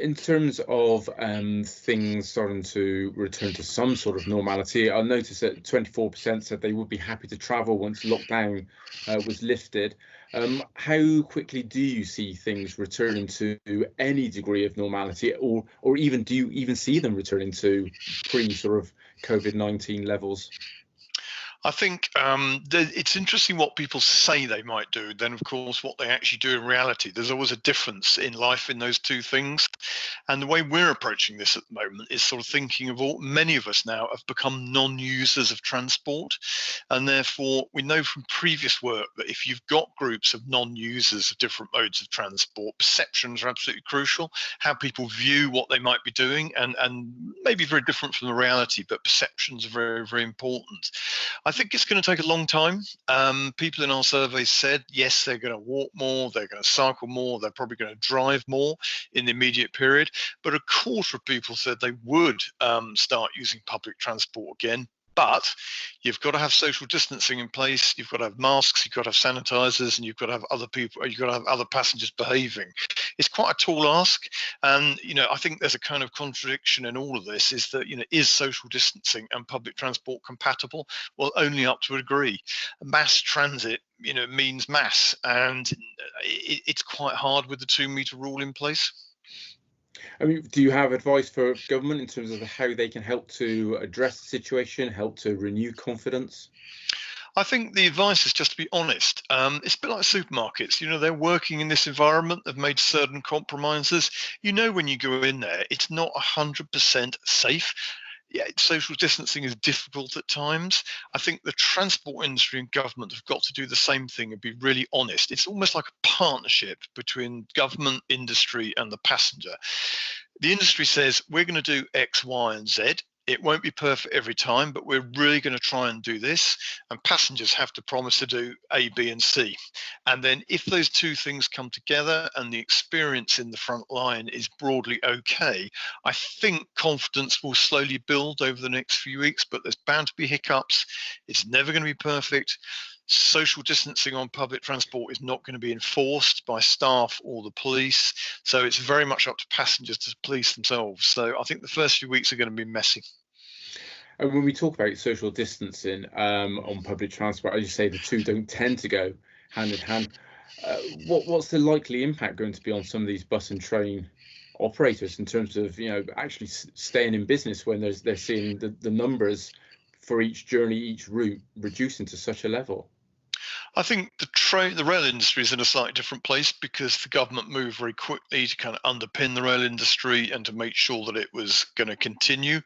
In terms of things starting to return to some sort of normality, I noticed that 24% said they would be happy to travel once lockdown was lifted. How quickly do you see things returning to any degree of normality, or even do you even see them returning to pre sort of COVID-19 levels? I think it's interesting what people say they might do, then, of course, what they actually do in reality. There's always a difference in life in those two things. And the way we're approaching this at the moment is sort of thinking of many of us now have become non-users of transport. And therefore, we know from previous work that if you've got groups of non-users of different modes of transport, perceptions are absolutely crucial. How people view what they might be doing and maybe very different from the reality, but perceptions are very, very important. I think it's going to take a long time. People in our survey said, yes, they're going to walk more, they're going to cycle more, they're probably going to drive more in the immediate period. But a quarter of people said they would start using public transport again. But you've got to have social distancing in place. You've got to have masks. You've got to have sanitizers, and you've got to have other people. You've got to have other passengers behaving. It's quite a tall ask, and I think there's a kind of contradiction in all of this. Is that is social distancing and public transport compatible? Well, only up to a degree. Mass transit, means mass, and it's quite hard with the 2-meter rule in place. I mean, do you have advice for government in terms of how they can help to address the situation, help to renew confidence? I think the advice is just to be honest. It's a bit like supermarkets. They're working in this environment. They've made certain compromises. When you go in there, it's not 100% safe. Yeah, social distancing is difficult at times. I think the transport industry and government have got to do the same thing and be really honest. It's almost like a partnership between government, industry, and the passenger. The industry says, we're going to do X, Y, and Z. It won't be perfect every time, but we're really going to try and do this. And passengers have to promise to do A, B, and C. And then if those two things come together and the experience in the front line is broadly okay, I think confidence will slowly build over the next few weeks, but there's bound to be hiccups. It's never going to be perfect. Social distancing on public transport is not going to be enforced by staff or the police. So it's very much up to passengers to police themselves. So I think the first few weeks are going to be messy. And when we talk about social distancing on public transport, as you say, the two don't tend to go hand in hand. What's the likely impact going to be on some of these bus and train operators in terms of actually staying in business when they're seeing the numbers for each journey, each route reducing to such a level? I think the rail industry is in a slightly different place because the government moved very quickly to kind of underpin the rail industry and to make sure that it was going to continue.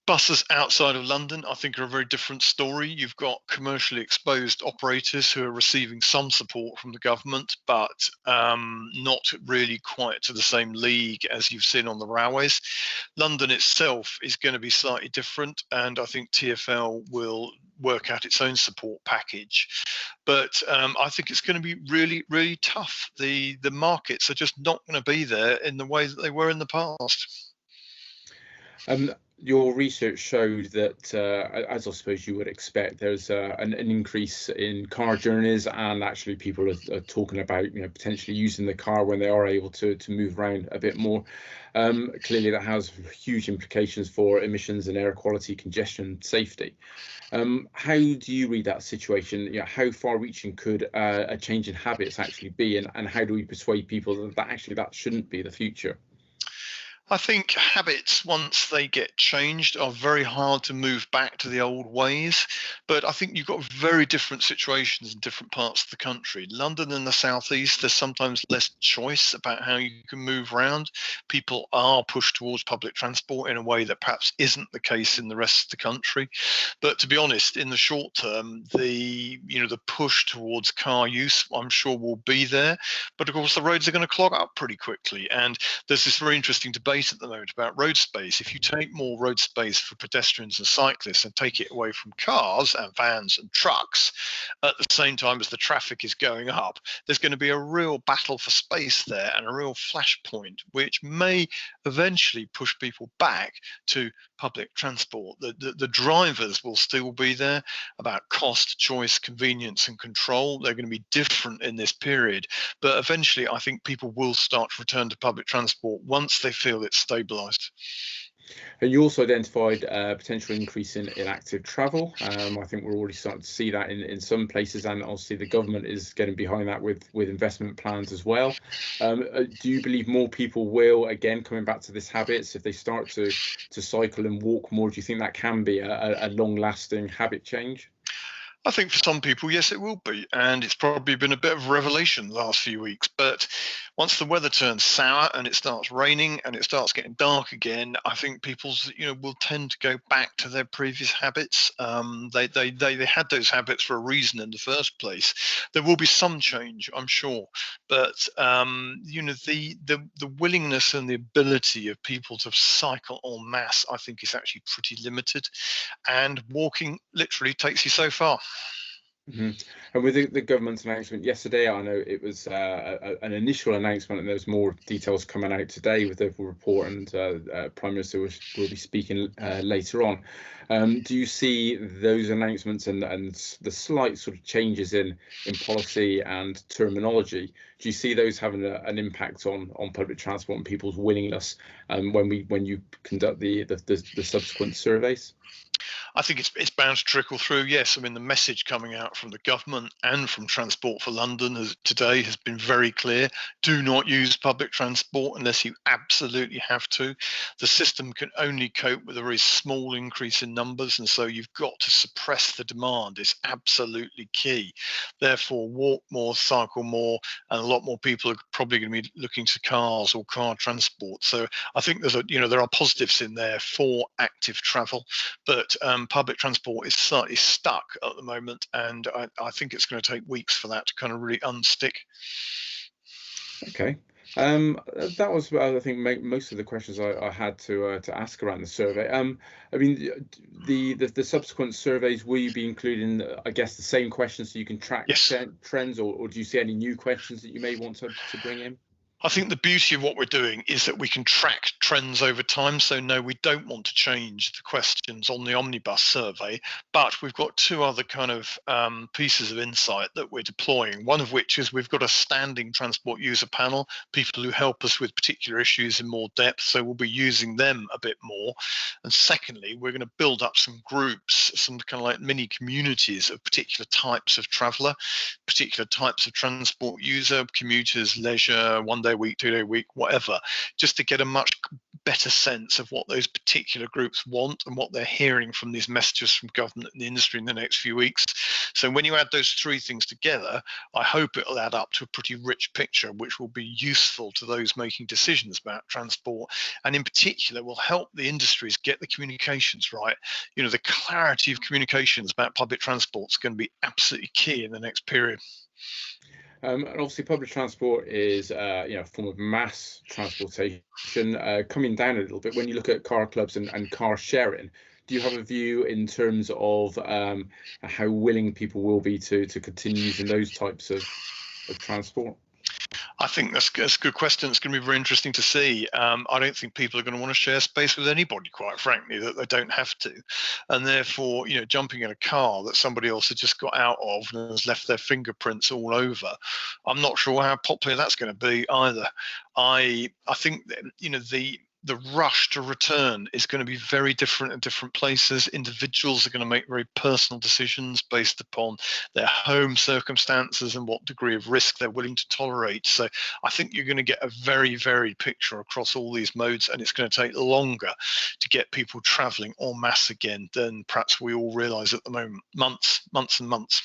Buses outside of London, I think, are a very different story. You've got commercially exposed operators who are receiving some support from the government, but not really quite to the same league as you've seen on the railways. London itself is going to be slightly different, and I think TfL will work out its own support package. But I think it's going to be really, really tough. The markets are just not going to be there in the way that they were in the past. Your research showed that, as I suppose you would expect, there's an increase in car journeys, and actually people are talking about potentially using the car when they are able to move around a bit more. Clearly, that has huge implications for emissions and air quality, congestion, safety. How do you read that situation? How far-reaching could a change in habits actually be, and how do we persuade people that actually that shouldn't be the future? I think habits, once they get changed, are very hard to move back to the old ways. But I think you've got very different situations in different parts of the country. London and the southeast, there's sometimes less choice about how you can move around. People are pushed towards public transport in a way that perhaps isn't the case in the rest of the country. But to be honest, in the short term, the push towards car use, I'm sure, will be there. But of course, the roads are going to clog up pretty quickly. And there's this very interesting debate debate at the moment about road space. If you take more road space for pedestrians and cyclists and take it away from cars and vans and trucks at the same time as the traffic is going up, there's going to be a real battle for space there and a real flashpoint, which may eventually push people back to public transport. The drivers will still be there. About cost, choice, convenience and control, they're going to be different in this period, but eventually I think people will start to return to public transport once they feel it's stabilised. And you also identified a potential increase in active travel. I think we're already starting to see that in some places, and obviously the government is getting behind that with investment plans as well. Do you believe more people will, again, coming back to this habits, if they start to cycle and walk more, do you think that can be a long-lasting habit change? I think for some people, yes, it will be. And it's probably been a bit of a revelation the last few weeks. But once the weather turns sour and it starts raining and it starts getting dark again, I think people, will tend to go back to their previous habits. They had those habits for a reason in the first place. There will be some change, I'm sure. But, the willingness and the ability of people to cycle en masse, I think, is actually pretty limited. And walking literally takes you so far. Mm-hmm. And with the government's announcement yesterday, I know it was an initial announcement, and there's more details coming out today with the report, and Prime Minister will be speaking later on. Do you see those announcements and the slight sort of changes in policy and terminology? Do you see those having an impact on public transport and people's willingness when you conduct the subsequent surveys? I think it's bound to trickle through. Yes, I mean the message coming out from the government and from Transport for London today has been very clear. Do not use public transport unless you absolutely have to. The system can only cope with a very small increase in numbers, and so you've got to suppress the demand. It's absolutely key. Therefore, walk more, cycle more, and a lot more people are probably going to be looking to cars or car transport. So I think there are positives in there for active travel, but public transport is slightly stuck at the moment, and I think it's going to take weeks for that to kind of really unstick. Okay. That was, I think, most of the questions I had to ask around the survey. I mean, the subsequent surveys, will you be including, I guess, the same questions so you can track Yes. trends, or do you see any new questions that you may want to bring in? I think the beauty of what we're doing is that we can track trends over time. So no, we don't want to change the questions on the omnibus survey, but we've got two other kind of pieces of insight that we're deploying. One of which is we've got a standing transport user panel, people who help us with particular issues in more depth. So we'll be using them a bit more. And secondly, we're going to build up some groups, some kind of like mini communities of particular types of traveller, particular types of transport user, commuters, leisure, 1 day a week, 2 day a week, whatever, just to get a much better sense of what those particular groups want and what they're hearing from these messages from government and the industry in the next few weeks. So when you add those three things together, I hope it'll add up to a pretty rich picture, which will be useful to those making decisions about transport, and in particular will help the industries get the communications right. The clarity of communications about public transport is going to be absolutely key in the next period. And obviously, public transport is a form of mass transportation. Coming down a little bit, when you look at car clubs and car sharing, do you have a view in terms of how willing people will be to continue using those types of transport? I think that's a good question. It's going to be very interesting to see. I don't think people are going to want to share space with anybody, quite frankly, that they don't have to. And therefore, jumping in a car that somebody else has just got out of and has left their fingerprints all over, I'm not sure how popular that's going to be either. I think that, the rush to return is going to be very different in different places. Individuals are going to make very personal decisions based upon their home circumstances and what degree of risk they're willing to tolerate. So I think you're going to get a very varied picture across all these modes, and it's going to take longer to get people traveling en masse again than perhaps we all realize at the moment. Months and months.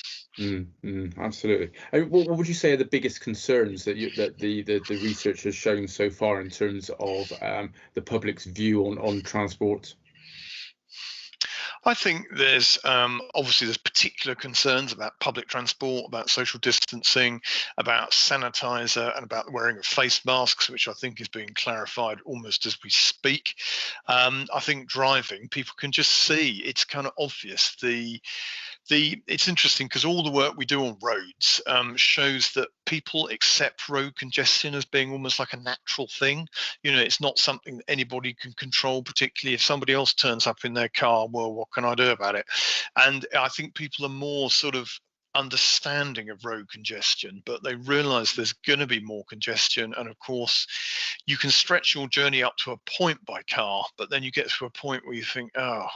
Absolutely. What would you say are the biggest concerns that the research has shown so far in terms of the public's view on transport? I think there's obviously there's particular concerns about public transport, about social distancing, about sanitizer, and about the wearing of face masks, which I think is being clarified almost as we speak. I think driving, people can just see it's kind of obvious. It's interesting because all the work we do on roads shows that people accept road congestion as being almost like a natural thing. It's not something that anybody can control, particularly if somebody else turns up in their car. Well, what can I do about it? And I think people are more sort of understanding of road congestion, but they realize there's going to be more congestion. And of course, you can stretch your journey up to a point by car, but then you get to a point where you think, oh,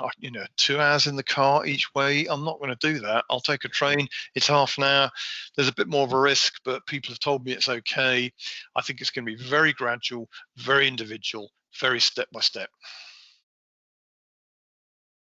2 hours in the car each way, I'm not going to do that. I'll take a train. It's half an hour. There's a bit more of a risk, but people have told me it's okay. I think it's going to be very gradual, very individual, very step by step.